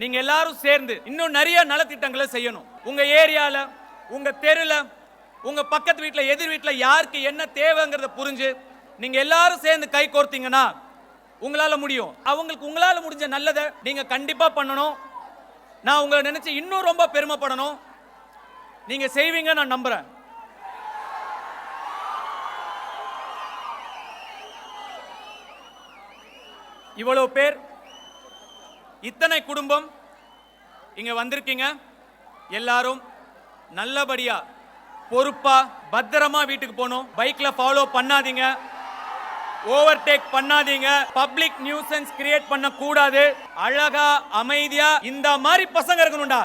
நீங்க எல்லாரும் சேர்ந்து இன்னும் நிறைய நலத்திட்டங்களை செய்யணும். உங்க ஏரியால, உங்க தெருல, உங்க பக்கத்து வீட்டுல, எதிர் வீட்டுல யாருக்கு என்ன தேவைங்கிறத புரிஞ்சு நீங்க எல்லாரும் சேர்ந்து கை கோர்த்தீங்கன்னா உங்களால முடியும். அவங்களுக்கு உங்களால முடிஞ்ச நல்லதை நீங்க கண்டிப்பா பண்ணணும். நான் உங்களை நினைச்சு இன்னும் ரொம்ப பெருமைப்படணும். நீங்க செய்வீங்க நான் நம்புறேன். இவ்வளவு பேர், இத்தனை குடும்பம் இங்க வந்திருக்கீங்க. எல்லாரும் நல்லபடியா பொறுப்பா பத்திரமா வீட்டுக்கு போகணும். பைக்ல ஃபாலோ பண்ணாதீங்க, ஓவர்டேக் பண்ணாதீங்க, பப்ளிக் நியூசன்ஸ் கிரியேட் பண்ண கூடாது. அழகா அமைதியா இந்த மாதிரி பசங்க இருக்கணும்டா.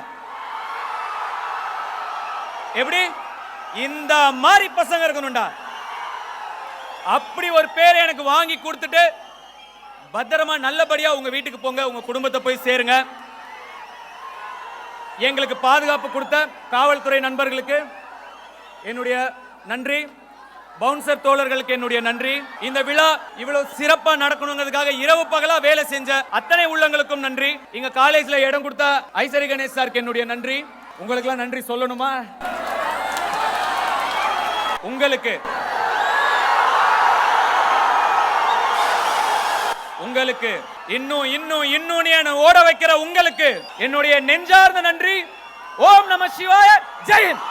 எப்படி? இந்த மாதிரி பசங்க இருக்கணும்டா. அப்படி ஒரு பேரை எனக்கு வாங்கி கொடுத்துட்டு பத்திரமா நல்லபடியா உங்க வீட்டுக்கு போங்க, உங்க குடும்பத்தை போய் சேருங்க. எங்களுக்கு பாதுகாப்பு கொடுத்த காவல்துறை நண்பர்களுக்கு என்னுடைய நன்றி. பவுன்சர் தோழர்களுக்கு என்னுடைய நன்றி. இந்த விழா இவ்வளவு சிறப்பா நடக்கணுங்கிறதுக்காக இரவு பகலா வேலை செஞ்ச அத்தனை உள்ளங்களுக்கும் நன்றி. இங்க காலேஜ்ல இடம் கொடுத்த ஐசரி கணேஷ் சாருக்கு என்னுடைய நன்றி. உங்களுக்கு எல்லாம் நன்றி சொல்லணுமா? உங்களுக்கு உங்களுக்கு இன்னும் இன்னும் இன்னும் ஓட வைக்கிற உங்களுக்கு என்னுடைய நெஞ்சார்ந்த நன்றி. ஓம் நம சிவாய. ஜெய் ஹிந்த்.